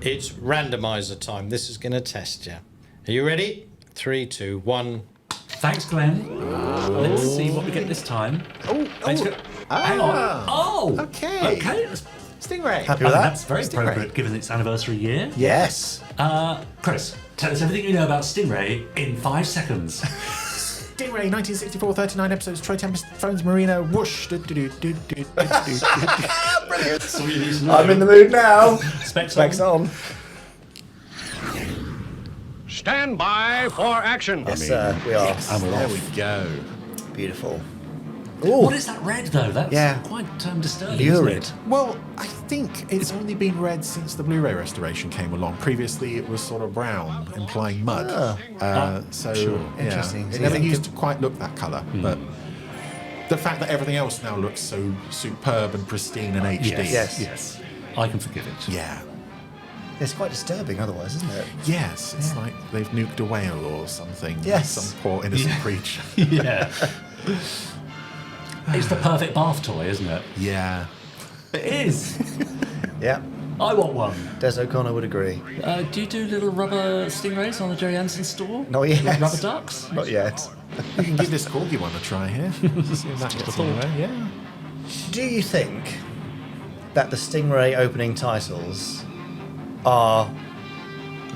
It's randomiser time. This is going to test you. Are you ready? 3, 2, 1. Thanks, Glenn. Let's see what we get this time. Hang on. Oh! Okay. Stingray. Happy with that? That's very appropriate given its anniversary year. Yes. Chris, tell us everything you know about Stingray in 5 seconds. Stingray, 1964, 39 episodes, Troy Tempest, phones Marina, whoosh. Brilliant. I'm in the mood now. Specs on. Stand by for action. Yes, sir, we are. And we're There off. we go. Beautiful. What is that red, though? That's Yeah. quite disturbing. Lurid. Isn't Well, I think it's only been red since the Blu-ray restoration came along. Previously, it was sort of brown, implying mud. So, sure. yeah, Interesting. it So never you think used to quite look that colour, but the fact that everything else now looks so superb and pristine and HD. it? Yes. Yes. I can forgive it. Yeah. It's quite disturbing otherwise, isn't it? Yes, it's like they've nuked a whale or something. Yes. Some poor innocent creature. Yeah. It's the perfect bath toy, isn't it? Yeah. It is. Yeah. I want one. Des O'Connor would agree. Do you do little rubber stingrays on the Jerry Anderson store? Not yet. Like rubber ducks? Not yet. You can give this corgi one a try here. See if that gets anywhere. Yeah. Do you think that the Stingray opening titles are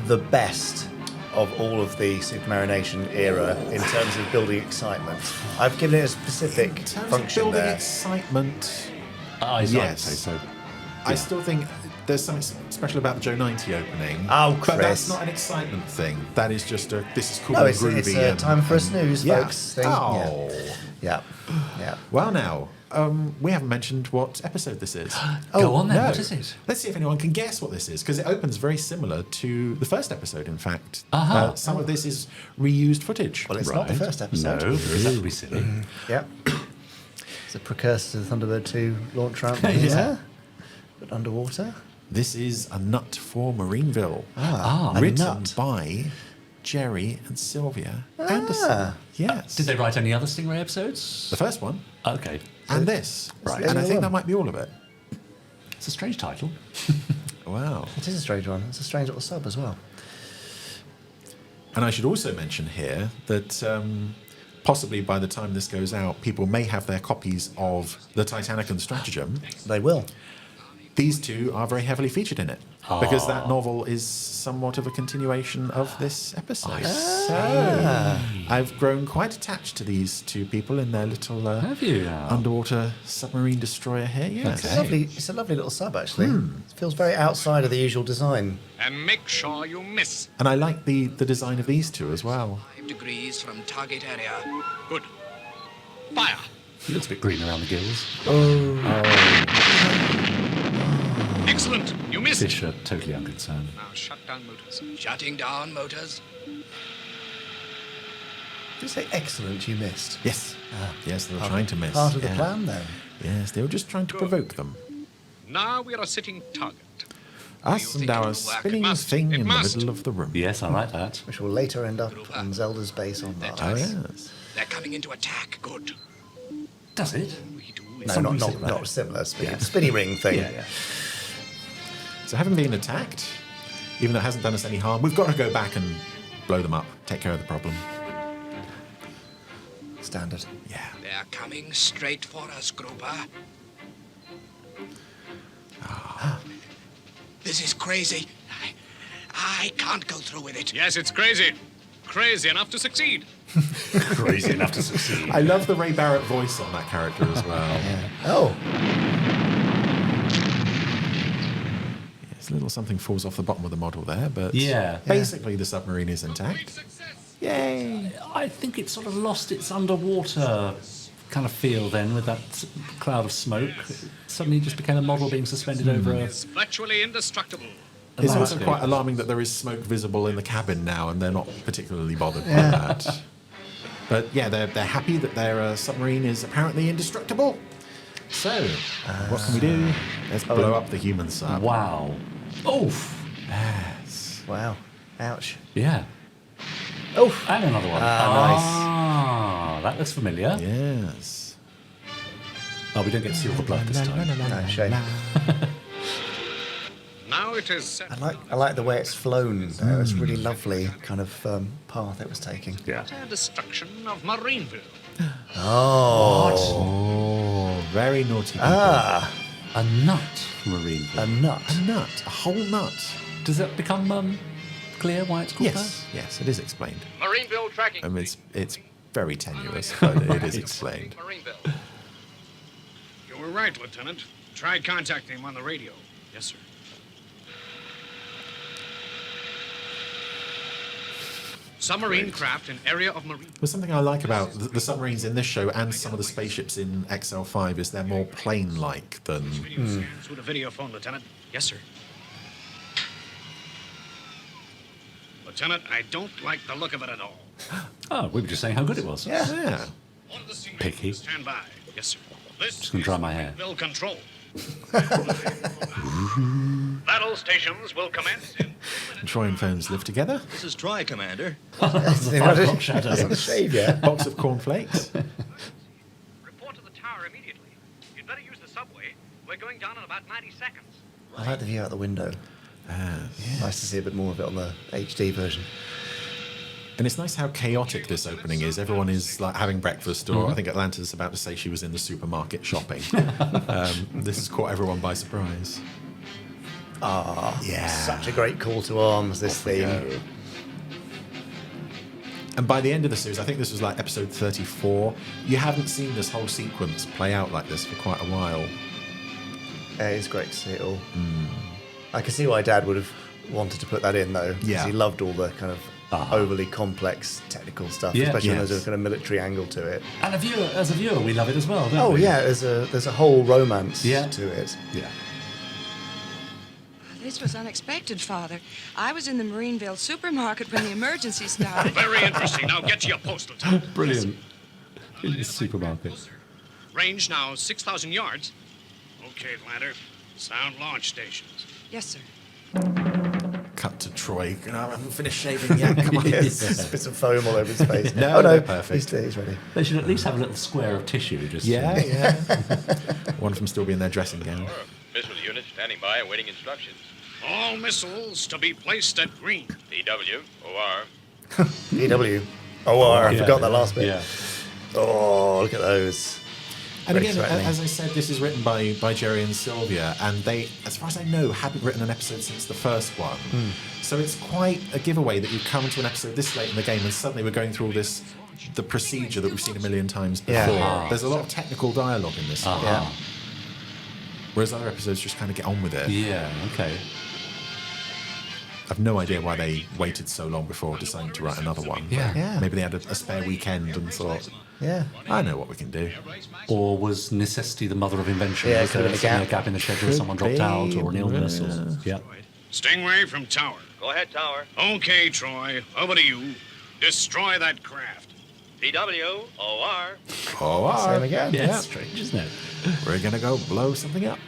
the best of all of the Supermarination era in terms of building excitement? I've given it a specific In terms function of building there. excitement, I'd Yes. say so. I still think there's something special about the Joe 90 opening. Oh, But that's Chris. not an excitement thing. That is just a, this is cool No, and it's groovy. a and- time for a snooze, yeah. folks. Thing. Oh. Yeah. Yeah. Well, now, we haven't mentioned what episode this is. Go on then, no. what is it? Let's see if anyone can guess what this is, because it opens very similar to the first episode, in fact. Aha. Some of this is reused footage. Well, it's not the first episode. No, because that would be silly. Yeah. It's a precursor to the Thunderbird 2 launch ramp. Yeah. But underwater. This is A Nut for Marineville. A written nut. by Jerry and Sylvia Anderson. Yes. Did they write any other Stingray episodes? The first one Okay. and this. Right. And I think that might be all of it. It's a strange title. Wow. It is a strange one. It's a strange little sub as well. And I should also mention here that possibly by the time this goes out, people may have their copies of The Titanic and Stratagem. They will. These two are very heavily featured in it because that novel is somewhat of a continuation of this episode. So I've grown quite attached to these two people in their little Have you? underwater submarine destroyer here. Yes. Okay. It's a lovely little sub, actually. It feels very outside of the usual design. And make sure you miss. And I like the design of these two as well. 5 degrees from target area. Good. Fire. He looks a bit green around the gills. Excellent. You missed. Fish are totally unconcerned. Now shut down motors. Shutting down motors. Did you say excellent you missed? Yes. Yes, they were trying to miss. Part of the Yeah. plan, then. Yes, they were just trying to provoke them. Now we are a sitting target. Us and our spinning thing in the middle of the room. Yes, I like that. Which will later end up on Zelda's base on Mars. Oh, yes. They're coming into attack. Good. Does it? We do No, Something not similar. similar. Spinny ring thing. Yeah. So having been attacked, even though it hasn't done us any harm, we've got to go back and blow them up, take care of the problem. Standard. Yeah. They're coming straight for us, Grouper. This is crazy. I can't go through with it. Yes, it's crazy. Crazy enough to succeed. Crazy enough to succeed. I love the Ray Barrett voice on that character as well. Oh. Yes, a little something falls off the bottom of the model there, but Yeah. basically the submarine is intact. Yay! I think it sort of lost its underwater kind of feel then with that cloud of smoke. It suddenly just became a model being suspended over a... It's virtually indestructible. It's also landscape. quite alarming that there is smoke visible in the cabin now, and they're not particularly bothered by that. But yeah, they're happy that their submarine is apparently indestructible. So, what can we do? Let's blow up the human sub. Wow. Oof. Yes. Wow. Ouch. Yeah. Oof. And another one. Nice. Ah, that looks familiar. Yes. Oh, we don't get to see all the blood this time. No, shame. Now it is set. I like the way it's flown. There. It's really lovely kind of path it was taking. Yeah. Destruction of Marineville. Oh, very naughty people. A nut, Marine. A nut. A nut. A whole nut. Does that become clear why it's called Yes, yes, it is explained. Marineville tracking. I mean, it's very tenuous, but it is explained. Marineville. You were right, Lieutenant. Tried contacting him on the radio. Yes, sir. Submarine craft in area of marine. Well, something I like about the submarines in this show and some of the spaceships in XL5 is they're more plane-like than... Through the video phone, Lieutenant. Yes, sir. Lieutenant, I don't like the look of it at all. Oh, we were just saying how good it was. Yeah. Yeah. One of the Stingrays Picky. will stand by. Yes, sir. This Just gonna dry my hair. Will control. Battle stations will commence in... Troy and phones live together. This is Troy, Commander. The 5 o'clock shadow. Doesn't shave yet. Box of cornflakes. Report to the tower immediately. You'd better use the subway. We're going down in about 90 seconds. I like the view out the window. Nice to see a bit more of it on the HD version. And it's nice how chaotic this opening is. Everyone is like having breakfast, or I think Atlanta's about to say she was in the supermarket shopping. This has caught everyone by surprise. Yeah. Such a great call to arms, this theme. And by the end of the series, I think this was like episode 34, you haven't seen this whole sequence play out like this for quite a while. Yeah, it's great to see it all. I can see why Dad would have wanted to put that in, though. Because Yeah. he loved all the kind of overly complex technical stuff, Yeah. especially when Yes. there's a kind of military angle to it. And as a viewer, we love it as well, don't we? Yeah, there's a whole romance Yeah. to it. Yeah. This was unexpected, Father. I was in the Marineville supermarket when the emergency started. Very interesting. Now get to your post, Lieutenant. Brilliant. In the supermarket. Range now 6,000 yards. Okay, Atlanta. Sound launch stations. Yes, sir. Cut to Troy. I haven't finished shaving yet. Come on. Yes, bit of foam all over his face. No, oh no, they're perfect. He's ready. They should at least have a little square of tissue. Just Yeah. One of them still be in their dressing gown. Missile unit standing by awaiting instructions. All missiles to be placed at green. EW, OR. EW. OR, I forgot that last bit. Yeah. Oh, look at those. And Very again, threatening. as I said, this is written by Jerry and Sylvia, and they, as far as I know, hadn't written an episode since the first one. So it's quite a giveaway that you come to an episode this late in the game and suddenly we're going through all this, the procedure that we've seen a million times before. Yeah. There's a lot of technical dialogue in this one. Yeah. Whereas other episodes just kind of get on with it. Yeah, okay. I've no idea why they waited so long before deciding to write another one. Yeah. Yeah. Maybe they had a spare weekend and thought, Yeah. I know what we can do. Or was necessity the mother of invention? Yeah, Was could there have been a suddenly gap. in the schedule, Could someone dropped be, out, or an illness? yeah. Or, yeah. Stingray from tower. Go ahead, tower. Okay, Troy. Over to you. Destroy that craft. PW, OR. Oh, Same again. Yeah, it's strange, isn't it? We're going to go blow something up.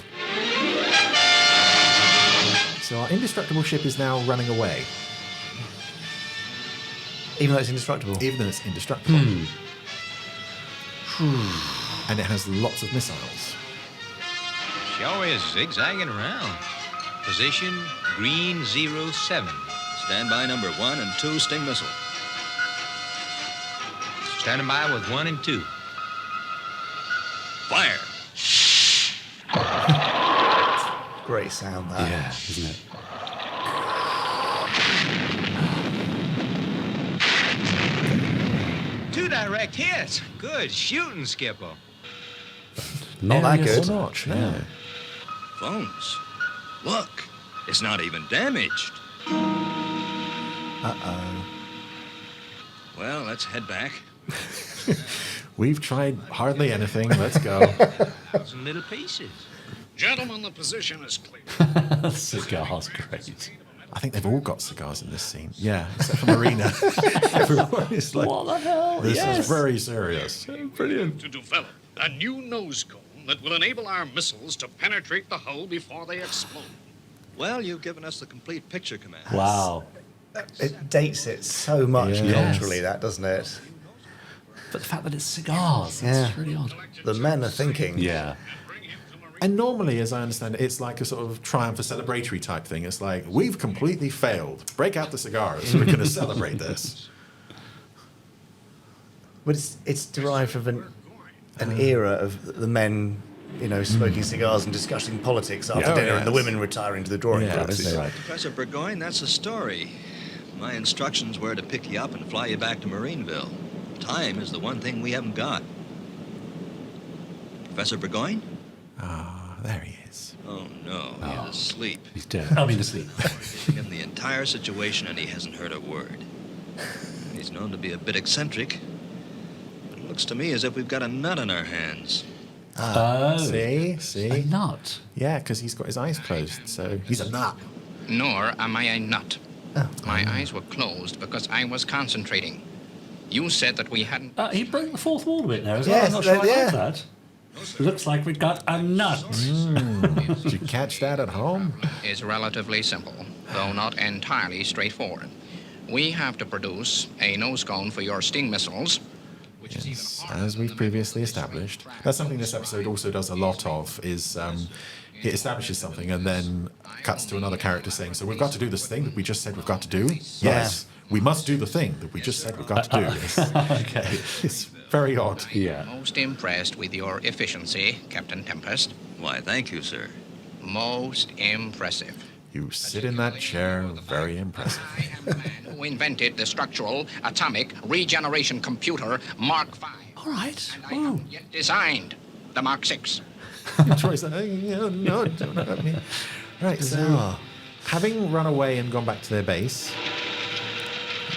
So our indestructible ship is now running away, Even though it's indestructible. even though it's indestructible. And it has lots of missiles. Sure is zigzagging around. Position green 07. Standby number 1 and 2 Sting missile. Standing by with 1 and 2. Fire. Great sound, that. Yeah, isn't it? Two direct hits. Good shooting, Skipper. Not that Nearly a good. notch, No. yeah. Phones. Look, it's not even damaged. Uh-oh. Well, let's head back. We've tried hardly anything. Let's go. Some little pieces. Gentlemen, the position is clear. Cigars, great. I think they've all got cigars in this scene. Yeah, except for Marina. Everyone is like, What the hell? this Yes. is very serious. Brilliant. To develop a new nose cone that will enable our missiles to penetrate the hull before they explode. Well, you've given us the complete picture, Commander. Wow. It dates it so much Yes. culturally, that, doesn't it? But the fact that it's cigars, Yeah. that's really odd. The men are thinking. Yeah. And normally, as I understand it, it's like a sort of triumph, a celebratory type thing. It's like, we've completely failed. Break out the cigars. We're going to celebrate this. But it's derived from an era of the men, smoking cigars and discussing politics after Oh, dinner, yes. and the women retiring to the drawing room, isn't it? Right. Professor Burgoyne, that's a story. My instructions were to pick you up and fly you back to Marineville. Time is the one thing we haven't got. Professor Burgoyne? Ah, there he is. Oh, no. He's asleep. He's dead. I mean, asleep. Giving him the entire situation, and he hasn't heard a word. He's known to be a bit eccentric. But it looks to me as if we've got a nut on our hands. Oh. See? A nut. Yeah, because he's got his eyes closed, so he's a nut. Nor am I a nut. My eyes were closed because I was concentrating. You said that we hadn't... He broke the fourth wall a bit there as well. Yes, I'm not sure I yeah. like that. Looks like we got a nut. Did you catch that at home? is relatively simple, though not entirely straightforward. We have to produce a nose cone for your Sting missiles, which is Yes, as we've previously established. That's something this episode also does a lot of, is it establishes something and then cuts to another character saying, so we've got to do this thing that we just said we've got to do? Yes. We must do the thing that we just said we've got to do. Okay. It's very odd. Yeah. most impressed with your efficiency, Captain Tempest. Why, thank you, sir. Most impressive. You sit in that chair, very impressive. I am the man who invented the structural atomic regeneration computer Mark V. All right. And I haven't yet designed the Mark 6. Troy's like, oh, no, don't hurt me. Right, so Bizarre. having run away and gone back to their base,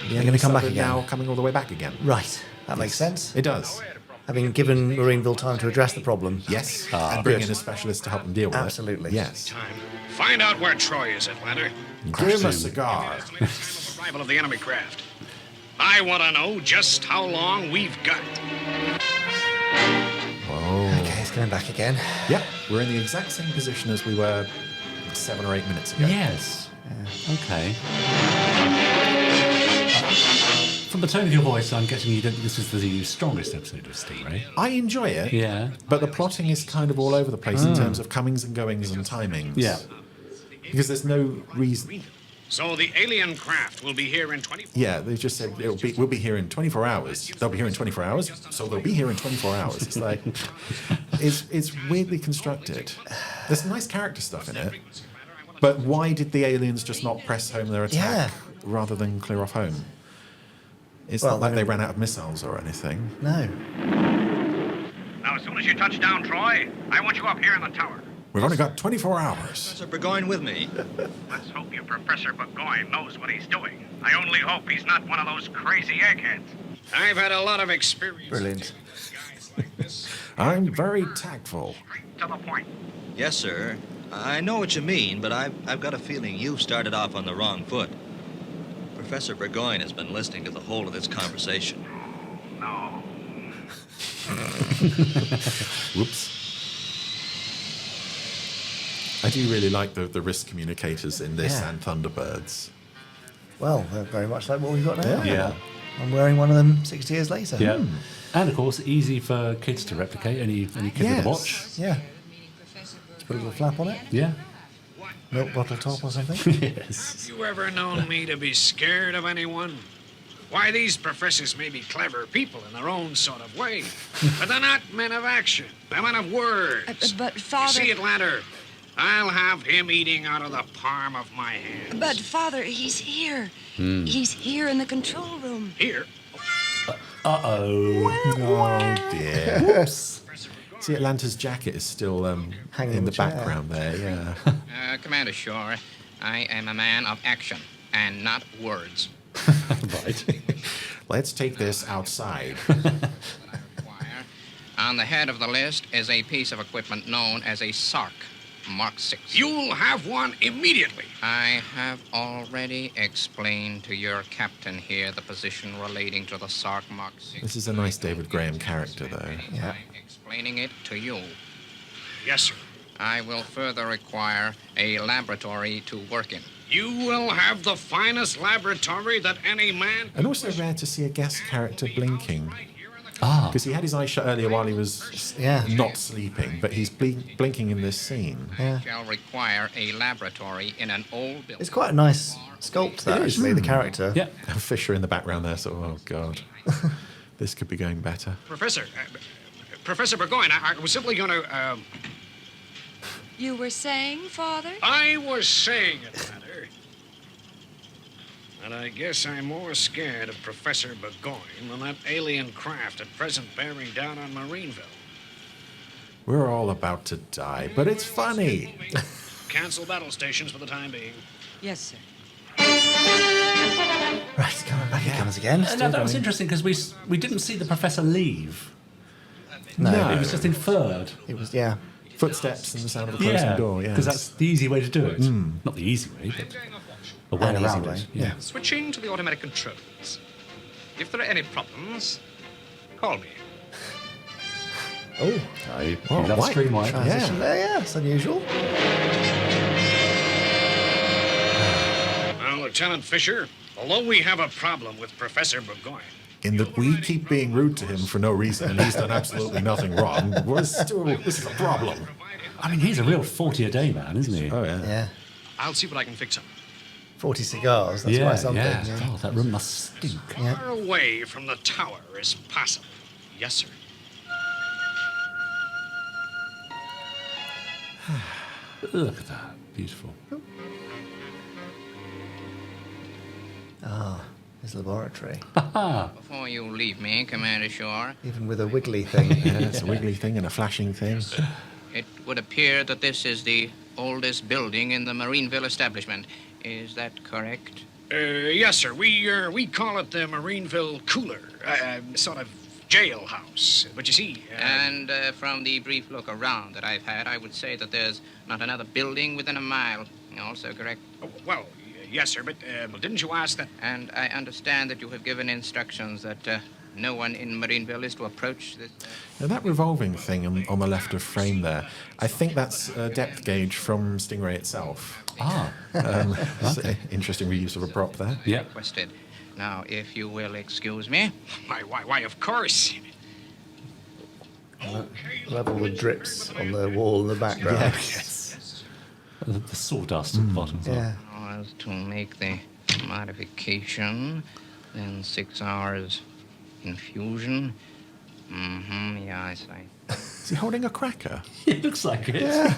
They're going to come back again. now coming all the way back again. Right. That makes sense. It does. Having given Marineville time to address the problem. Yes. and bring in a specialist to help them deal with Absolutely. it. Yes. Time. Find out where Troy is, Atlanta. Give him a cigar. Arrival of the enemy craft. I want to know just how long we've got. Whoa. Okay, it's coming back again. Yep, we're in the exact same position as we were 7 or 8 minutes ago. Yes. Okay. From the tone of your voice, I'm guessing you don't. This is the strongest episode of Stingray. I enjoy it. Yeah. But the plotting is kind of all over the place in terms of comings and goings and timings. Yeah. Because there's no reason. So the alien craft will be here in 24 Yeah, they just said we'll be here in 24 hours. They'll be here in 24 hours, so they'll be here in 24 hours. It's like, it's weirdly constructed. There's nice character stuff in it, but why did the aliens just not press home their attack rather than clear off home? It's Well, not like I they mean- ran out of missiles or anything. No. Now, as soon as you touch down, Troy, I want you up here in the tower. We've only got 24 hours. Professor Burgoyne with me. Let's hope your Professor Burgoyne knows what he's doing. I only hope he's not one of those crazy eggheads. I've had a lot of experience. Brilliant. Guys like this, I'm very tactful. straight to the point. Yes, sir. I know what you mean, but I've got a feeling you've started off on the wrong foot. Professor Burgoyne has been listening to the whole of this conversation. No. Whoops. I do really like the risk communicators in this Yeah. and Thunderbirds. Well, they're very much like what we've got now. Yeah. I'm wearing one of them 60 years later. Yeah. And of course, easy for kids to replicate. Any kid with a watch. Yeah. Just put a little flap on it. Yeah. Milk bottle top or something. Yes. You ever known me to be scared of anyone? Why, these professors may be clever people in their own sort of way, but they're not men of action. They're men of words. But, You Father... see, Atlanta, I'll have him eating out of the palm of my hand. But, Father, he's here. He's here in the control room. Here, Uh-oh. Oh dear. See, Atlanta's jacket is still Hanging in on the the chair. background there, yeah. Commander Shore, I am a man of action and not words. Right. Let's take this outside. Require. On the head of the list is a piece of equipment known as a SARC Mark 6. you'll have one immediately. I have already explained to your captain here the position relating to the SARC Mark 6. This is a nice David Graham character, though. Yeah. Explaining it to you. Yes, sir. I will further require a laboratory to work in. You will have the finest laboratory that any man... And also rare to see a guest character blinking. Because he had his eyes shut earlier while he was not sleeping, but he's blinking in this scene. Shall require a laboratory in an old building. It's quite a nice sculpt, that, actually, the character. Yeah. And Fisher in the background there, so, oh, God. This could be going better. Professor Burgoyne, I was simply going to. You were saying, Father? I was saying it, Mother. And I guess I'm more scared of Professor Burgoyne than that alien craft at present bearing down on Marineville. We're all about to die, but it's funny. Cancel battle stations for the time being. Yes, sir. Right, coming back at guns again. No, Still that was going. interesting because we didn't see the professor leave. No, It was just inferred. it was, yeah. Footsteps and the sound of a closing door, yeah. because that's the easy way to do it. Not the easy way, but a way An easy around way, it. yeah. Switching to the automatic controls. If there are any problems, call me. Oh, Oh, That's white. streamlined. transition there, yeah. It's unusual. Well, Lieutenant Fisher, although we have a problem with Professor Burgoyne, In that we keep being rude to him for no reason, and he's done absolutely nothing wrong. This is a problem. I mean, he's a real 40 a day man, isn't he? Oh, yeah. Yeah. I'll see what I can fix up. 40 cigars, that's quite something. yeah. Yeah. Oh, that room must stink. Yeah. Far away from the tower as possible. Yes, sir. Look at that. Beautiful. Ah, his laboratory. Before you leave me, Commander Shore, Even with a wiggly thing. Yeah, it's a wiggly thing and a flashing thing. it would appear that this is the oldest building in the Marineville establishment. Is that correct? Yes, sir. We call it the Marineville Cooler, sort of jailhouse. But you see, And from the brief look around that I've had, I would say that there's not another building within a mile. Also correct? well, yes, sir. But didn't you ask that? And I understand that you have given instructions that no one in Marineville is to approach this. Now, that revolving thing on the left of frame there, I think that's a depth gauge from Stingray itself. It's an interesting reuse of a prop there. Yeah. Requested. Now, if you will excuse me. Why, of course. Level with drips on the wall in the background. Yes. The sawdust at the bottom. Yeah. Was to make the modification, then 6 hours infusion. Yes, Is he holding a cracker? It looks like it.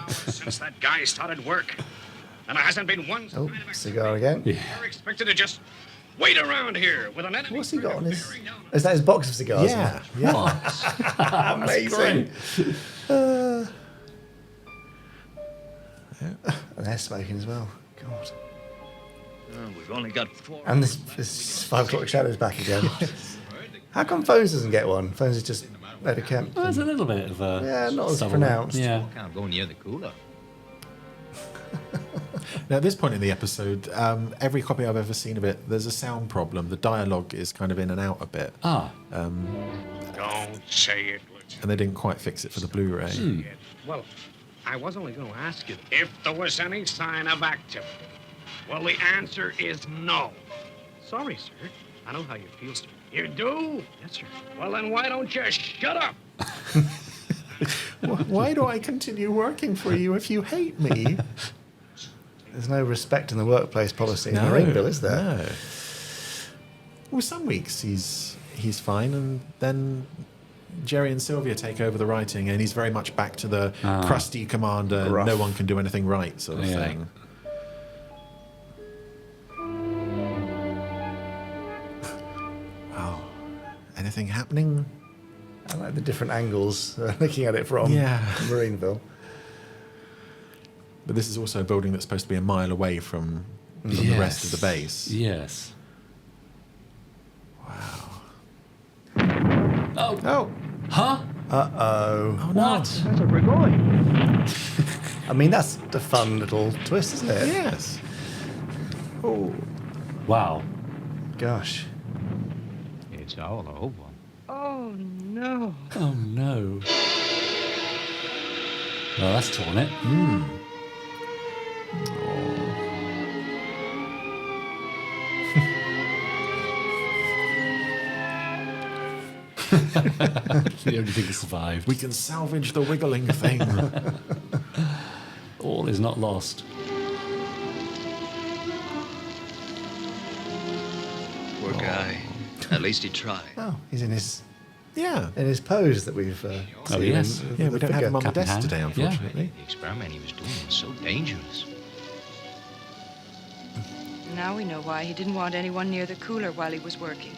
Since that guy started work, and there hasn't been one Oh, sign of cigar again. Yeah. We're expected to just wait around here with an enemy. What's he got on his... Is that his box of cigars? Yeah. Oh, Amazing. great. And they're smoking as well. God. We've only got 4. And this 5 o'clock shadow's back again. How come Phones doesn't get one? Phones is just better kept. Well, there's a little bit of Yeah, not as stubble. pronounced. Yeah. Can't go near the cooler. Now, at this point in the episode, every copy I've ever seen of it, there's a sound problem. The dialogue is kind of in and out a bit. Don't say it, Lieutenant. And they didn't quite fix it for the Blu-ray. Well, I was only going to ask you if there was any sign of activity. Well, the answer is no. Sorry, sir. I know how you feel, sir. You do? Yes, sir. Well, then why don't you shut up? Why do I continue working for you if you hate me? There's no respect in the workplace policy in Marineville, is there? No. Well, some weeks he's fine, and then Jerry and Sylvia take over the writing, and he's very much back to the crusty commander, Gruff. no one can do anything right sort of Yeah. thing. Wow. Anything happening? I like the different angles looking at it from Yeah. Marineville. But this is also a building that's supposed to be a mile away from the rest of the base. Yes. Oh, Huh? Uh-oh. What? I mean, that's the fun little twist, isn't it? yes. Oh, Wow. Gosh. It's all over. Oh, no. Oh no. Well, that's torn it. The only thing that survived. We can salvage the wiggling thing. All is not lost. Poor guy. At least he tried. Oh, he's in his Yeah. pose that we've seen. yes. Yeah, we don't have him on the Cap in desk hand. today, Yeah. unfortunately. The experiment he was doing was so dangerous. Now we know why he didn't want anyone near the cooler while he was working.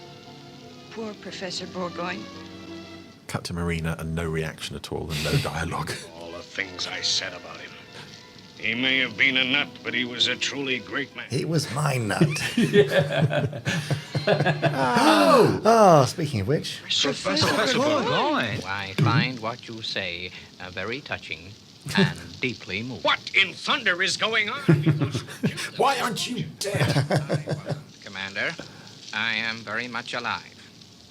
Poor Professor Bourgogne. Cut to Marina and no reaction at all and no dialogue. All the things I said about him. He may have been a nut, but he was a truly great man. He was my nut. Oh, speaking of which, Professor Burgoyne. I find what you say very touching and deeply moving. What in thunder is going on? Why aren't you dead? Commander, I am very much alive.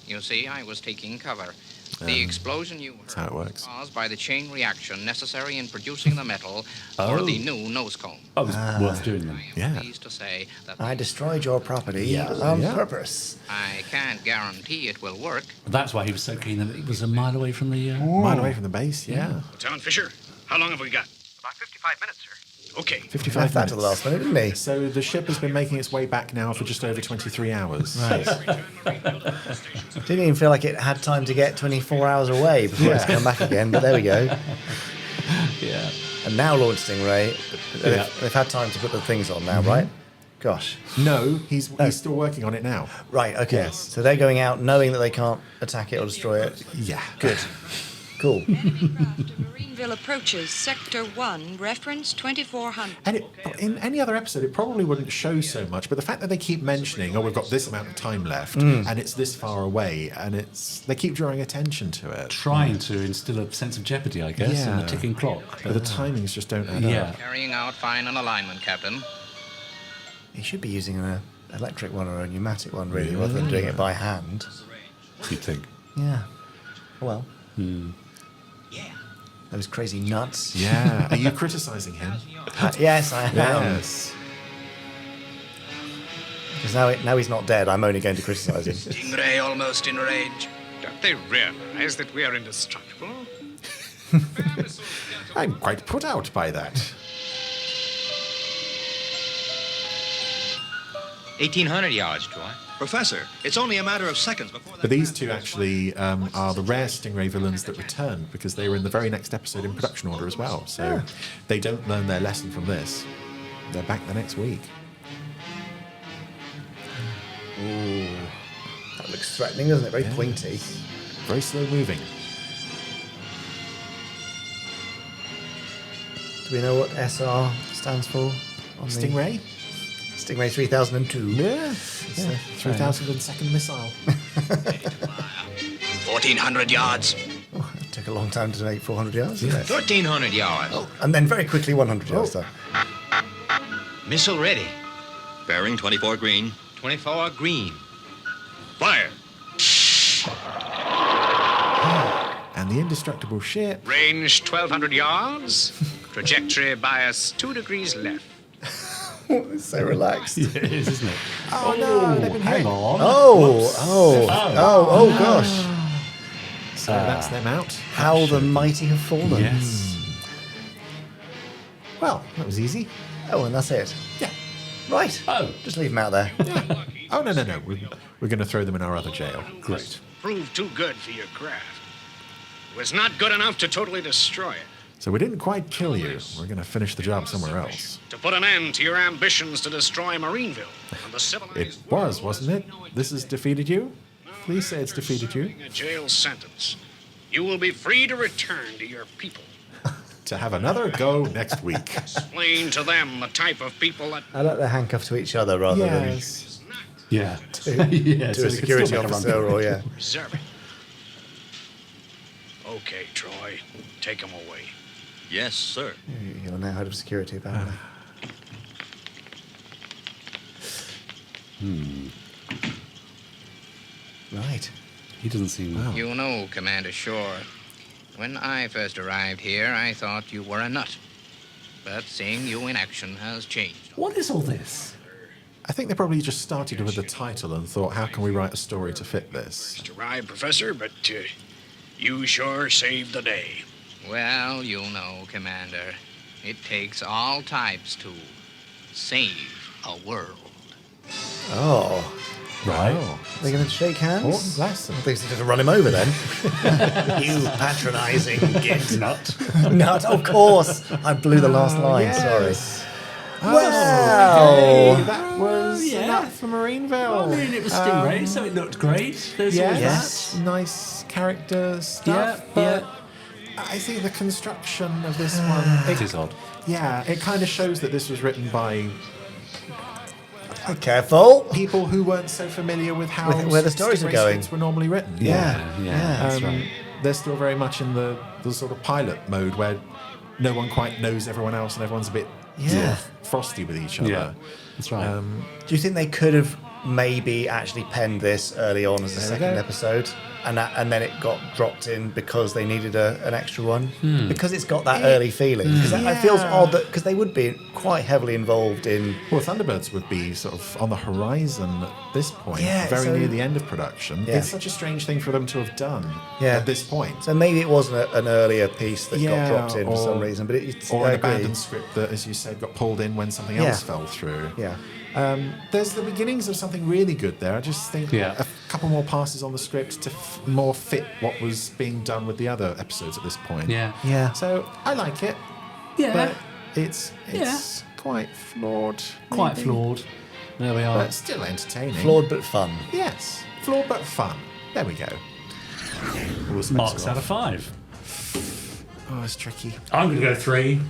You see, I was taking cover. The explosion you heard how it was works. caused by the chain reaction necessary in producing the metal for the new nose cone. Oh, it was worth doing them. I am Yeah. pleased to say that I destroyed your property on purpose. I can't guarantee it will work. That's why he was so keen that it was a mile away from the... Mile away from the base, yeah. Lieutenant Fisher, how long have we got? About 55 minutes, sir. Okay. 55 Left that minutes. to the last minute, didn't he? So the ship has been making its way back now for just over 23 hours. Right. Didn't even feel like it had time to get 24 hours away before it's come back again, but there we go. Yeah. And now launch Stingray. Yeah. They've had time to put the things on now, right? Gosh. No, he's still working on it now. Right, okay. Yes. So they're going out knowing that they can't attack it or destroy it. Yeah. Good. Cool. Aircraft of Marineville approaches Sector 1, reference 2400. And in any other episode, it probably wouldn't show so much, but the fact that they keep mentioning, oh, we've got this amount of time left, and it's this far away, and they keep drawing attention to it. Trying to instill a sense of jeopardy, I guess, in Yeah. the ticking clock. But the timings just don't add Yeah. up. Carrying out final alignment, Captain. You should be using an electric one or a pneumatic one, really, rather than doing it by hand. You'd think. Yeah. Well. Those crazy nuts. Yeah. Are you criticising him? Yes, I am. Yes. Because now he's not dead, I'm only going to criticise him. Stingray almost in range. Don't they realize that we are indestructible? I'm quite put out by that. 1,800 yards, Troy. Professor, it's only a matter of seconds before But these two actually are the rare Stingray villains that returned because they were in the very next episode in production order as well. So they don't learn their lesson from this. They're back the next week. Ooh. That looks threatening, doesn't it? Very pointy. Very slow moving. Do we know what SR stands for? On the- Stingray? Stingray 3002. Yeah. It's the 3002nd missile. 1,400 yards. Oh, it took a long time to make 400 yards, didn't it? 1,300 yards. And then very quickly 100 yards. Though. Missile ready. bearing 24 green. 24 green. Fire! And the indestructible ship. Range 1,200 yards. Trajectory bias 2 degrees left. It's so relaxed. Yeah, it is, isn't it? Oh, no, they've been hang hit. on. Oh gosh. So that's them out. How the mighty have fallen. Yes. Well, that was easy. Oh, and that's it. Yeah. Right. Oh. Just leave them out there. Oh, no. We're going to throw them in our other jail. Great. Proved too good for your craft. It was not good enough to totally destroy it. So we didn't quite kill you. We're going to finish the job somewhere else. To put an end to your ambitions to destroy Marineville and the civilized It was, wasn't it? This has defeated you? Please say it's defeated you. A jail sentence. You will be free to return to your people. To have another go next week. Explain to them the type of people that I like they're handcuffed to each other rather Yes. Yeah. than Yeah, to so a they could security still make a run. officer or, yeah. deserve it. Okay, Troy. Take them away. Yes, sir. You're now head of security, apparently. Right. He doesn't seem... Wow. You know, Commander Shore, when I first arrived here, I thought you were a nut. But seeing you in action has changed. What is all this? I think they probably just started with the title and thought, how can we write a story to fit this? Just arrived, Professor, but you sure saved the day. Well, you know, Commander, it takes all types to save a world. Oh. Right. Oh, Are they going to shake hands? important lesson. I think they just run him over then. You patronising git. Nut. Nut, of course. I blew the last line, yes. sorry. Oh, Wow. okay. That was yeah. enough for Marineville. I mean, it was Stingray, so it looked great. There's always Yes, nice character stuff. Yeah, but yeah. I think the construction of this one, It is odd. yeah, it kind of shows that this was written by Careful. people who weren't so familiar with how With where the stories are Stingray going. scripts were normally written. Yeah, that's right. They're still very much in the sort of pilot mode where no one quite knows everyone else and everyone's a bit sort of frosty with each other. Yeah, that's right. Do you think they could have maybe actually penned this early on as a There we second go. episode, and then it got dropped in because they needed an extra one? Because it's got that early feeling. Because it feels odd that because they would be quite heavily involved in. Well, Thunderbirds would be sort of on the horizon at this point, Yeah, very so- near the end of production. Yeah. It's such a strange thing for them to have done Yeah. at this point. So maybe it wasn't an earlier piece that Yeah, got dropped in for or- some reason, but it's Or I an agree. abandoned script that, as you said, got pulled in when something Yeah. else fell through. Yeah. There's the beginnings of something really good there. I just think Yeah. a couple more passes on the script to more fit what was being done with the other episodes at this point. Yeah. Yeah. So I like it, Yeah. but it's quite flawed. Quite maybe. flawed. There we are. But still entertaining. Flawed but fun. Yes. Flawed but fun. There we go. We'll space Marks it out off. of 5. Oh, it's tricky. I'm going to go 3.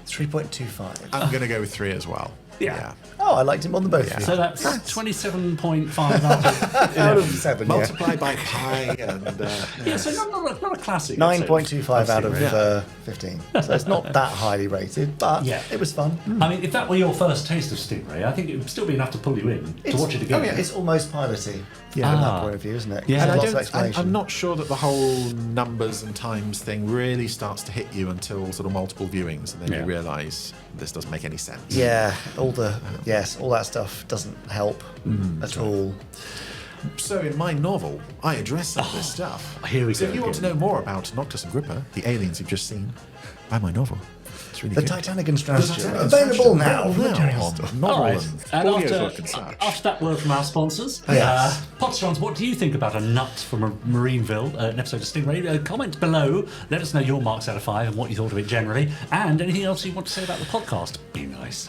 3.25. I'm going to go with 3 as well. Yeah. Oh, I liked him on the both. Yeah. of you. So that's 27.5 out of Out 11. of 7, yeah. Multiply by pi and... Yeah, so not a classic. I'd say. 9.25 out of Yeah. 15. So it's not that highly rated, but Yeah. it was fun. I mean, if that were your first taste of Stingray, I think it would still be enough to pull you in to watch it again. It's almost piloty from Yeah. that point of view, isn't it? Yeah. And There's lots of explanation. I'm not sure that the whole numbers and times thing really starts to hit you until sort of multiple viewings, and then Yeah. you realise this doesn't make any sense. Yeah, all that stuff doesn't help at all. So in my novel, I address some of this stuff. here we So go if you want to again. know more about Noctis and Gripper, the aliens you've just seen, buy my novel. It's really The good. Titanic and Strategy. Titanic Available now. on novel All right. and And audiobook and such. after that word from our sponsors, Yes. Potterons, what do you think about a nut from Marineville, an episode of Stingray? Comment below. Let us know your marks out of 5 and what you thought of it generally, and anything else you want to say about the podcast. Be nice.